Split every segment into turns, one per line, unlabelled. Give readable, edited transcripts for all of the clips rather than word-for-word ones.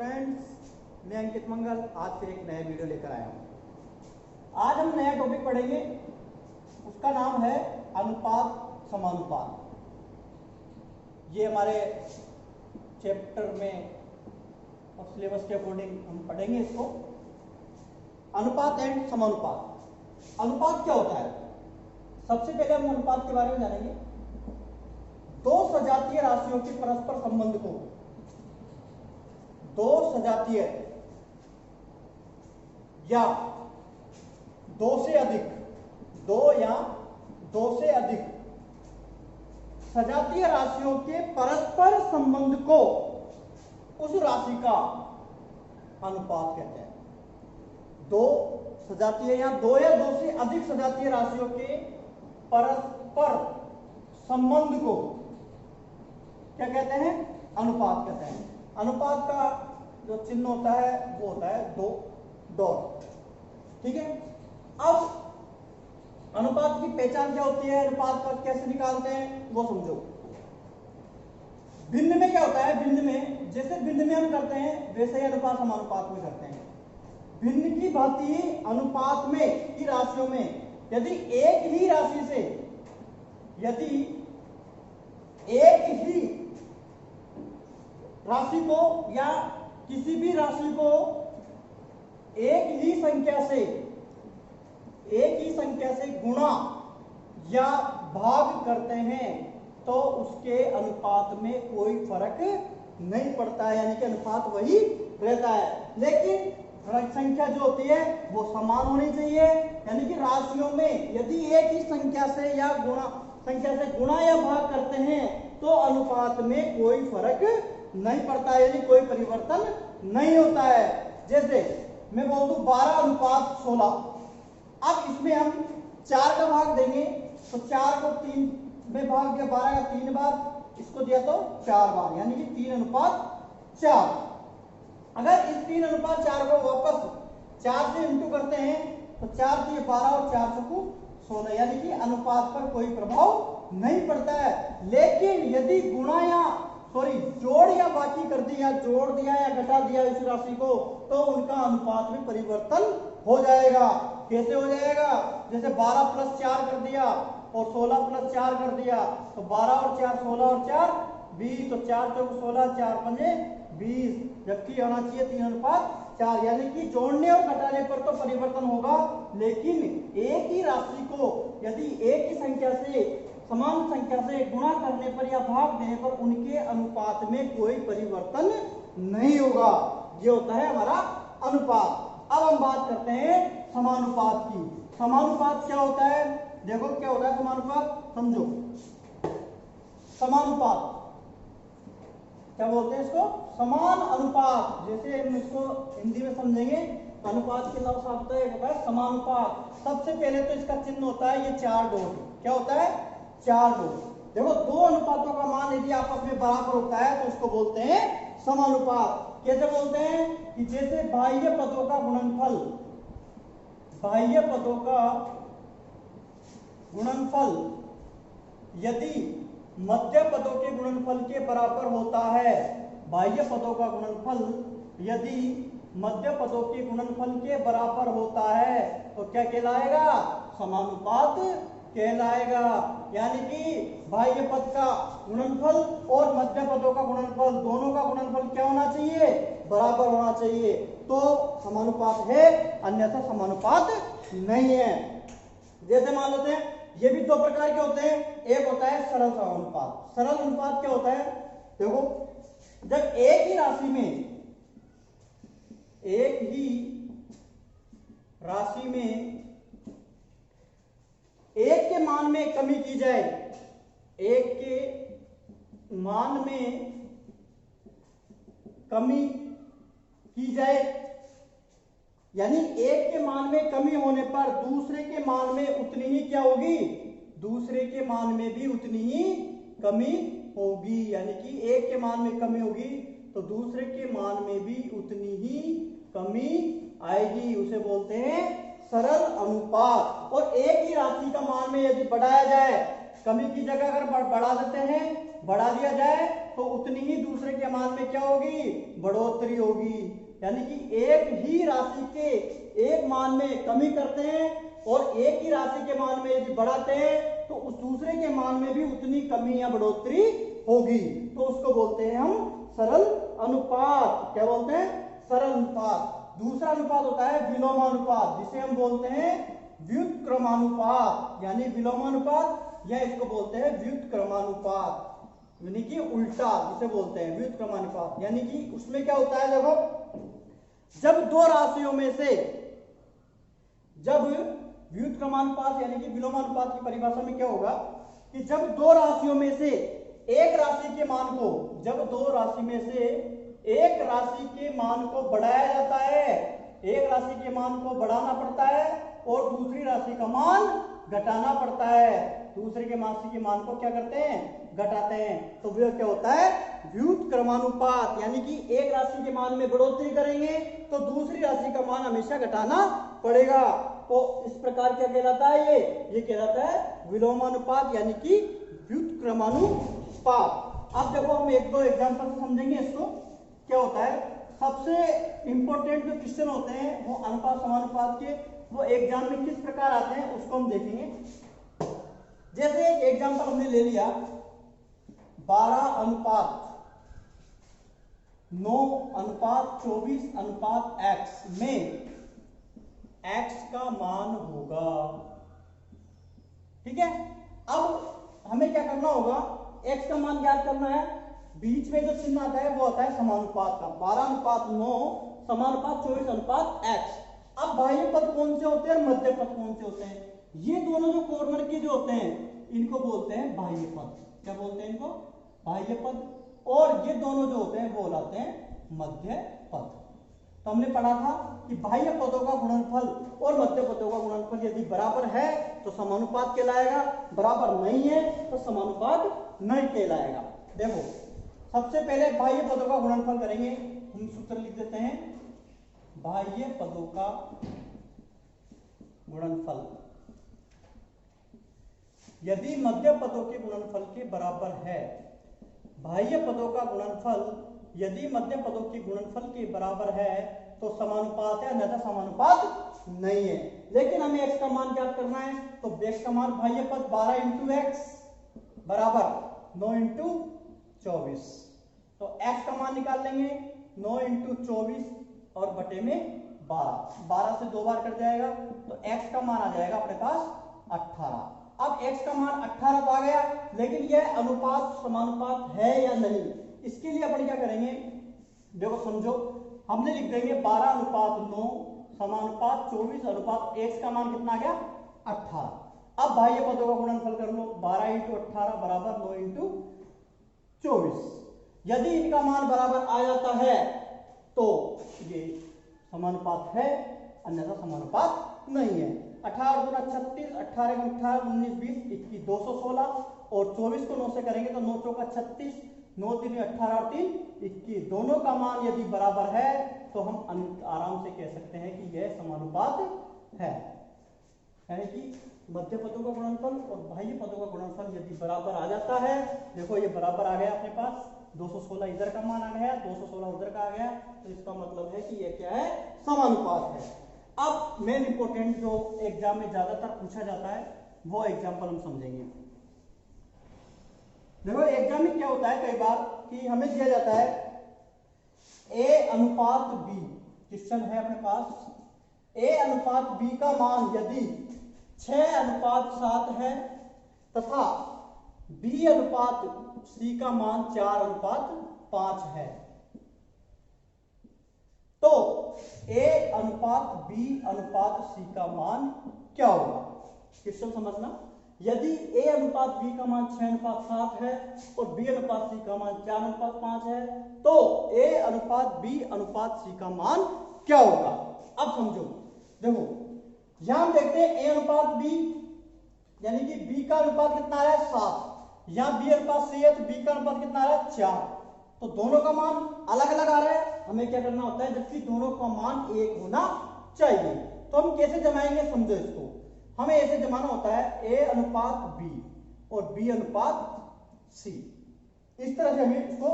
Friends, मैं अंकित मंगल आज फिर एक नया वीडियो लेकर आया हूँ। आज हम नया टॉपिक पढ़ेंगे, उसका नाम है अनुपात समानुपात। ये हमारे चैप्टर में और सिलेबस के अकॉर्डिंग हम पढ़ेंगे इसको। अनुपात एंड समानुपात। अनुपात क्या होता है? सबसे पहले हम अनुपात के बारे में जानेंगे। दो सजातीय राशियों के परस्पर संबंध को, दो सजातीय या दो से अधिक, दो या दो से अधिक सजातीय राशियों के परस्पर संबंध को उस राशि का अनुपात कहते हैं। दो सजातीय या दो से अधिक सजातीय राशियों के परस्पर संबंध को क्या कहते हैं? अनुपात कहते हैं। अनुपात का जो चिन्ह होता है वो होता है दो डॉट। ठीक है। अब अनुपात की पहचान क्या होती है, अनुपात का कैसे निकालते हैं वो समझो। भिन्न में क्या होता है? भिन्न में जैसे भिन्न में हम करते हैं वैसे ही अनुपात समानुपात में करते हैं। भिन्न की भांति अनुपात में की राशियों में यदि एक ही राशि से, यदि एक ही राशि को या किसी भी राशि को एक ही संख्या से गुणा या भाग करते हैं तो उसके अनुपात में कोई फर्क नहीं पड़ता है, यानी कि अनुपात वही रहता है। लेकिन संख्या जो होती है वो समान होनी चाहिए, यानी कि राशियों में यदि एक ही संख्या से गुणा या भाग करते हैं तो अनुपात में कोई फर्क नहीं पड़ता है, यानी कोई परिवर्तन नहीं होता है। जैसे मैं बोल दूं 12:16, अब इसमें हम 4 का भाग देंगे तो 4 को 3 में भाग दिया, 12 का 3 बार, इसको दिया तो 4 बार, यानी कि 3:4। अगर इस 3:4 को वापस 4 से इंटू करते हैं तो 4 से 12 और 4 से 16, यानी कि अनुपात पर कोई प्रभाव नहीं पड़ता है। लेकिन यदि जोड़ या बाकी कर दिया, जोड़ दिया या घटा दिया इस राशि को, तो उनका अनुपात में परिवर्तन हो जाएगा। कैसे हो जाएगा? जैसे 12 + 4 कर दिया और 16 + 4 कर दिया तो 12 और 4 16 और 4 20, तो 4 चौक 16, 4 पंजे 20, जबकि आना चाहिए 3:4, यानी कि जोड़ने और घटाने पर तो परिवर्तन होगा, लेकिन एक ही राशि को यदि एक ही संख्या से समान संख्या से गुणा करने पर या भाग देने पर उनके अनुपात में कोई परिवर्तन नहीं होगा। ये होता है हमारा अनुपात। अब हम बात करते हैं समानुपात की। समानुपात क्या होता है? देखो क्या होता है समानुपात, समझो। समानुपात क्या बोलते हैं इसको? समान अनुपात। जैसे हम इसको हिंदी में समझेंगे, अनुपात के लफ्ज आता है समानुपात। सबसे पहले तो इसका चिन्ह होता है ये 4 डॉट। क्या होता है? 4 डॉट। देखो दो अनुपातों का मान यदि आपस में बराबर होता है तो उसको बोलते हैं समानुपात। कैसे बोलते हैं? कि जैसे बाह्य पदों का गुणनफल यदि मध्य पदों के गुणनफल के बराबर होता है, बाह्य पदों का गुणनफल यदि मध्य पदों के गुणनफल के बराबर होता है तो क्या कहलाएगा? समानुपात कहलाएगा। यानी कि बाह्य पद का गुणनफल और मध्य पदों का गुणनफल, दोनों का गुणनफल क्या होना चाहिए? बराबर होना चाहिए, तो समानुपात है, अन्यथा समानुपात नहीं है। जैसे मान लेते हैं ये भी दो प्रकार के होते हैं। एक होता है सरल समानुपात। सरल अनुपात क्या होता है? देखो जब एक ही राशि में एक के मान में कमी की जाए, एक के मान में कमी की जाए, यानी एक के मान में कमी होने पर दूसरे के मान में उतनी ही क्या होगी? दूसरे के मान में भी उतनी ही कमी होगी, यानी कि एक के मान में कमी होगी तो दूसरे के मान में भी उतनी ही कमी आएगी। उसे बोलते हैं सरल अनुपात। और एक ही राशि का मान में यदि बढ़ाया जाए, कमी की जगह अगर बढ़ा देते हैं, बढ़ा दिया जाए तो उतनी ही दूसरे के मान में क्या होगी, बढ़ोतरी होगी। यानी कि एक ही राशि के एक मान में कमी करते हैं और एक ही राशि के मान में यदि बढ़ाते हैं तो उस दूसरे के मान में भी उतनी कमी या बढ़ोतरी होगी। तो उसको बोलते हैं हम सरल अनुपात। क्या बोलते हैं, सरल अनुपात। दूसरा अनुपात होता है विलोमानुपात, जिसे हम बोलते हैं व्युत्क्रमानुपात, यानी विलोमानुपात, या इसको बोलते हैं व्युत्क्रमानुपात, यानी कि उल्टा जिसे बोलते हैं व्युत्क्रमानुपात। यानी कि उसमें क्या होता है, देखो जब दो राशियों में से, जब व्युत्क्रमानुपात यानी कि विलोमानुपात की परिभाषा में क्या होगा कि जब दो राशियों में से एक राशि के मान को, जब दो राशि में से एक राशि के मान को बढ़ाया जाता है, एक राशि के मान को बढ़ाना पड़ता है और दूसरी राशि का मान घटाना पड़ता है, दूसरे के राशि के मान को क्या करते हैं, घटाते हैं, तो वह क्या होता है, व्युत्क्रमानुपात। यानी कि एक राशि के मान में बढ़ोतरी करेंगे तो दूसरी राशि का मान हमेशा घटाना पड़ेगा। तो इस प्रकार क्या कहलाता है, ये कहलाता है विलोमानुपात यानी कि व्युत्क्रमानुपात। अब देखो हम एक दो एग्जांपल से समझेंगे इसको क्या होता है। सबसे इंपॉर्टेंट जो क्वेश्चन होते हैं वो अनुपात समानुपात के, वो एग्जाम में किस प्रकार आते हैं उसको हम देखेंगे। जैसे एक एग्जांपल हमने ले लिया 12:9:24:x में x का मान होगा, ठीक है। अब हमें क्या करना होगा, x का मान ज्ञात करना है। बीच में जो चिन्ह आता है वो आता है समानुपात का, 12:9 समानुपात 24:x। अब बाह्य पद कौन से होते हैं और मध्य पद कौन से होते हैं, ये दोनों जो कॉर्नर के जो होते हैं इनको बोलते हैं बाह्य पद। क्या बोलते हैं इनको, बाह्य पद। और ये दोनों जो होते हैं वो लाते हैं मध्य पद। तो हमने पढ़ा था कि बाह्य पदों का गुणनफल और मध्य पदों का गुणनफल यदि बराबर है तो समानुपात कहलाएगा, बराबर नहीं है तो समानुपात नहीं कहलाएगा। देखो सबसे पहले बाह्य पदों का गुणनफल करेंगे, हम सूत्र लिख देते हैं, बाह्य पदों का गुणनफल यदि मध्य पदों के गुणनफल के बराबर है, बाह्य पदों का गुणनफल यदि मध्य पदों के गुणनफल के बराबर है तो समानुपात है, अन्यथा समानुपात नहीं है। लेकिन हमें x का मान ज्ञात करना है, तो x का मान बाह्य पद 12 × x बराबर 9 × 24। तो x का मान निकाल लेंगे 9 × 24 और बटे में 12 से 2 बार कट जाएगा, तो x का मान आ जाएगा अपने पास 18। अब x का मान 18 तो आ गया, लेकिन यह अनुपात समानुपात है या नहीं, इसके लिए अपन क्या करेंगे, देखो समझो, हमने लिख देंगे 12:9 समानुपात 24 x का मान कितना आ गया 18। अब बाह्य पदों का गुणनफल कर लो, 12 × 18 बराबर 9 × 24। यदि इनका मान बराबर आ जाता है तो ये समानुपात है, अन्यथा समानुपात नहीं है। 18 × 2 = 36, 18 × 18 19 20 21 216 और 24 को 9 से करेंगे तो 9 × 4 = 36, 9 × 3 = 18 और 3 21। दोनों का मान यदि बराबर है तो हम आराम से कह सकते हैं कि यह समानुपात है। यानी कि मध्य पदों का गुणनफल और बाह्य पदों का गुणनफल यदि बराबर आ जाता है, देखो ये बराबर आ गया अपने पास, 216 इधर का मान आ गया, 216 उधर का आ गया, तो इसका मतलब है कि यह क्या है, समानुपात है। अब मेन इंपोर्टेंट जो एग्जाम में ज्यादातर पूछा जाता है वो एग्जाम्पल हम समझेंगे। देखो एग्जाम में क्या होता है कई बार कि हमें दिया जाता है a/b, क्वेश्चन है अपने पास, a/b का मान यदि 6:7 है तथा b/c का मान 4:5 है, तो a/b/c का मान क्या होगा। क्वेश्चन समझना, यदि a/b का मान 6:7 है और b/c का मान 4:5 है तो a/b/c का मान क्या होगा। अब समझो, देखो यहां हम देखते हैं a/b यानी कि b का अनुपात कितना आ रहा है 7, यहां b/c है तो b का अनुपात कितना आ रहा है 4, तो दोनों का मान अलग अलग आ रहा है। हमें क्या करना होता है, जबकि दोनों का मान एक होना चाहिए, तो हम कैसे जमाएंगे, समझो इसको, हमें ऐसे जमाना होता है a/b और b/c। इस तरह से हमें इसको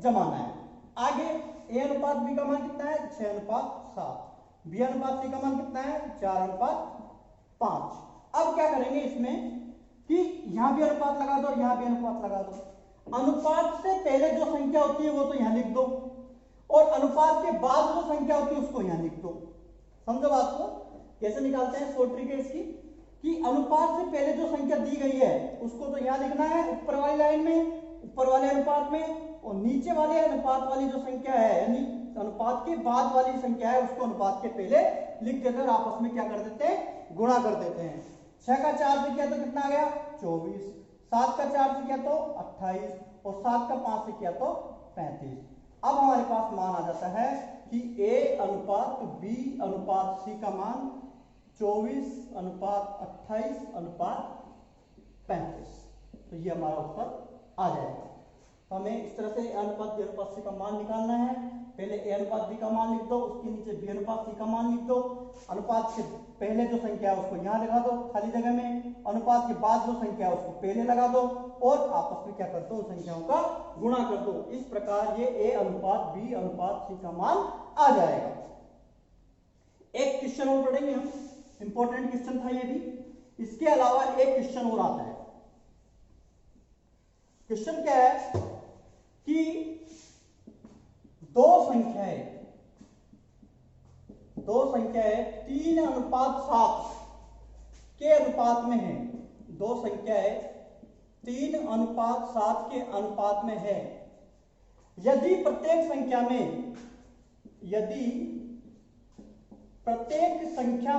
जमाना है। आगे ए अनुपात बी का मान कितना है 6:7, बी अनुपात सी का मान कितना है 4:5। अब क्या करेंगे इसमें कि यहां भी अनुपात लगा दो और यहां भी अनुपात लगा दो। अनुपात से पहले जो संख्या होती है वो तो यहां लिख दो और अनुपात के बाद जो संख्या होती है उसको यहां लिख दो। समझो बात को कैसे निकालते हैं, शॉर्ट ट्रिक है इसकी कि अनुपात से पहले जो संख्या दी गई है उसको तो यहां लिखना है ऊपर वाली लाइन में, ऊपर वाले अनुपात में, और नीचे वाले अनुपात वाली जो संख्या है यानी अनुपात के बाद वाली संख्या है उसको अनुपात के पहले लिख देते हैं और आपस में क्या कर देते हैं, गुणा कर देते हैं। 6 का 4 से किया तो कितना आ गया 24, 7 का 4 से किया तो 28 और 7 का 5 से किया तो 35। अब हमारे पास मान आ जाता है कि A अनुपात B अनुपात C का मान 24:28:35। तो ये हमारा उत्तर आ जाएगा। तो हमें इस तरह से अनुपात B अनुपात C का मान निकालना है। पहले A अनुपात B का मान लिख दो, उसके नीचे B अनुपात C का मान लिख दो। अनुपात के पहले जो संख्या है उसको यहाँ लगा दो खाली जगह में, अनुपात के बाद जो संख्या है उसको पहले लगा दो और आपस में क्या कर दो, संख्याओं का गुणा कर दो। इस प्रकार ये A अनुपात B अनुपात C का मान आ जाएगा। एक क्वेश्चन और पढ़ेंगे हम, इंपॉर्टेंट क्वेश्चन था ये भी। इसके अलावा एक क्वेश्चन और आता है। क्वेश्चन क्या है कि दो संख्याएं 3:7 के अनुपात में है। दो संख्याएं 3:7 के अनुपात में है। यदि प्रत्येक संख्या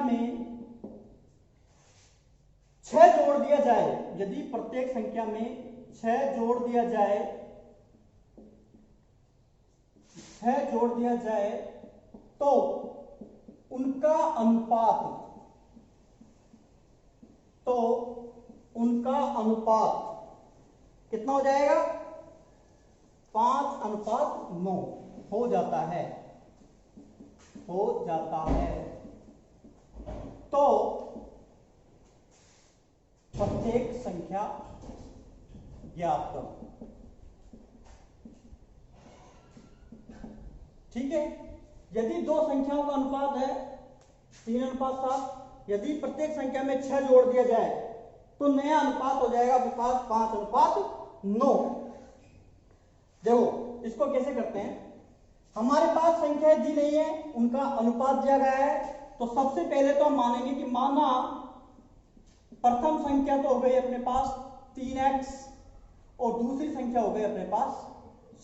में 6 जोड़ दिया जाए, यदि प्रत्येक संख्या में 6 जोड़ दिया जाए तो उनका अनुपात कितना हो जाएगा 5:9 हो जाता है। तो प्रत्येक संख्या ज्ञात करो। ठीक है, यदि दो संख्याओं का अनुपात है 3:7, यदि प्रत्येक संख्या में 6 जोड़ दिया जाए तो नया अनुपात हो जाएगा आपके पास 5:9। देखो इसको कैसे करते हैं, हमारे पास संख्याएं दी नहीं है, उनका अनुपात दिया गया है। तो सबसे पहले तो हम मानेंगे कि माना प्रथम संख्या तो हो गई अपने पास 3x और दूसरी संख्या हो गई अपने पास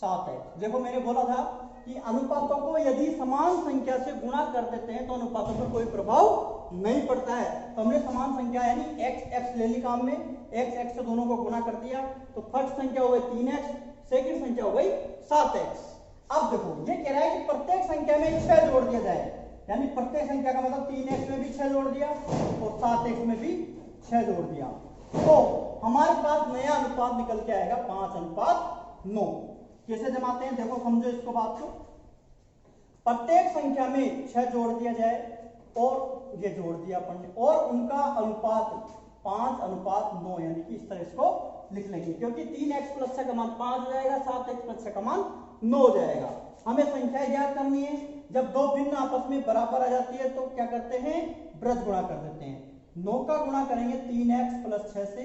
7x। देखो मैंने बोला था कि अनुपातों को यदि समान संख्या से गुणा कर देते हैं तो अनुपातों पर कोई प्रभाव नहीं पड़ता है। तो हमने समान संख्या यानी x x ले ली काम में, x x से दोनों को गुणा कर दिया तो फर्स्ट संख्या हो गई 3x, सेकंड संख्या हो गई 7x। अब देखो ये कह रहा है कि प्रत्येक संख्या में 6 जोड़ दिया जाए, यानी प्रत्येक संख्या का मतलब 3x में भी 6 जोड़ दिया और 7x में भी 6 जोड़ दिया। तो हमारे पास नया अनुपात निकल के आएगा 5:9। कैसे जमाते हैं देखो, समझो इसको बात को। प्रत्येक संख्या में 6 जोड़ दिया जाए और ये जोड़ दिया अपन ने और उनका अनुपात 5:9, यानी कि इस तरह इसको लिख लेंगे क्योंकि 3x + 6 का मान 5 हो जाएगा, 7x + 6 का मान 9 हो जाएगा। हमें संख्या ज्ञात करनी है। जब दो भिन्न आपस में बराबर आ जाती है तो क्या करते हैं, ब्रज गुणा कर देते हैं। 9 का गुणा करेंगे 3x + 6 से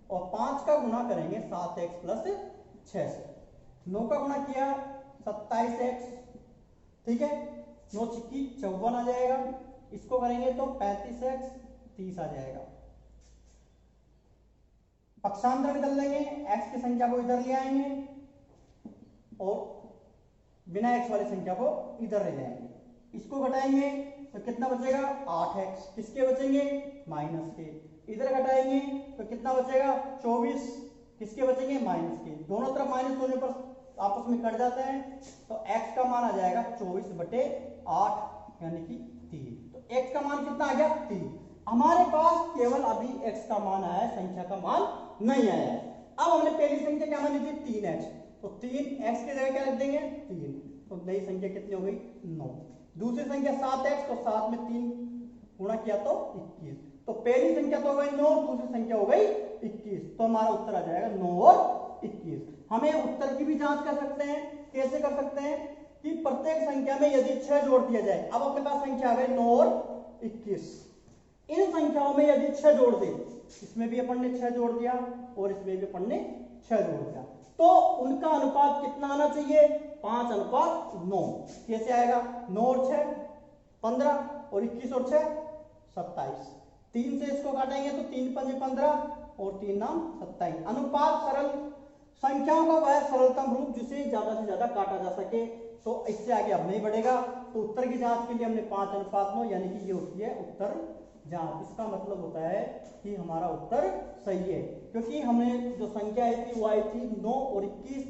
और 5 का गुणा करेंगे 7x + 6 से। 9 का गुणा किया 27x, ठीक है, 9 छिक्की 54 आ जाएगा। इसको करेंगे तो 35x 30 आ जाएगा। पक्षांतर निकल लेंगे, x की संख्या को इधर ले आएंगे और बिना x वाली संख्या को इधर ले जाएंगे। इसको घटाएंगे तो कितना बचेगा 8x, किसके बचेंगे माइनस के। इधर घटाएंगे तो कितना बचेगा 24, किसके बचेंगे माइनस के। दोनों तरफ माइनस होने पर आपस में कट जाते हैं तो x का मान आ जाएगा 24/8 यानी कि 3। तो x का मान कितना आ गया 3। हमारे पास केवल अभी x का मान आया है, संख्या का मान नहीं आया है। अब हमने पहली संख्या क्या मानी थी 3x, तो 3x की जगह क्या लिख देंगे 3, तो नई संख्या कितनी हो गई 9। दूसरी संख्या 7x, तो 7 में 3 गुणा किया तो 21। तो पहली संख्या तो हो गई 9, दूसरी संख्या हो गई 21। तो हमारा उत्तर आ जाएगा 9 और 21। हमें उत्तर की भी जांच कर सकते हैं। कैसे कर सकते हैं कि प्रत्येक संख्या में यदि 6 जोड़ दिया जाए, अब अपने पास संख्या आ गई 9 और 21, इन संख्याओं में यदि 6 जोड़ दे, इसमें भी अपन ने 6 जोड़ दिया और इसमें भी अपन ने 6 जोड़ दिया, तो उनका अनुपात कितना आना चाहिए? 5:9। कैसे आएगा? 9 और 6 15 और 21 और 6 27। 3 से इसको काटेंगे तो 3 पंजे 15 और 3 नाम 27। अनुपात सरल संख्याओं का वह सरलतम रूप जिसे ज्यादा से ज्यादा काटा जा सके। तो इससे आगे अब नहीं बढ़ेगा। तो उत्तर की जांच के लिए हमने 5:9 यानी कि ये होती है उत्तर जांच। इसका मतलब होता है कि हमारा उत्तर सही है, क्योंकि हमने जो संख्या आई थी वो आई थी 9 और 21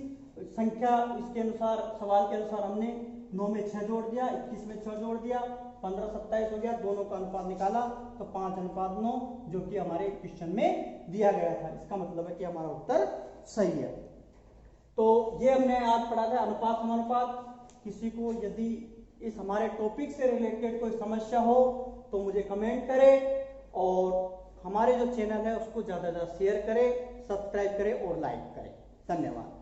संख्या। इसके अनुसार सवाल के अनुसार हमने 9 में 6 जोड़ दिया, 21 में 6 जोड़ दिया, 15 27 हो गया, दोनों का अनुपात निकाला तो 5:9 जो कि हमारे क्वेश्चन में दिया गया था। इसका मतलब है कि हमारा उत्तर सही है। तो ये हमने आज पढ़ा था अनुपात समानुपात। किसी को यदि इस हमारे टॉपिक से रिलेटेड कोई समस्या हो तो मुझे कमेंट करें और हमारे जो चैनल है उसको ज्यादा से ज्यादा शेयर करें, सब्सक्राइब करें और लाइक करें। धन्यवाद।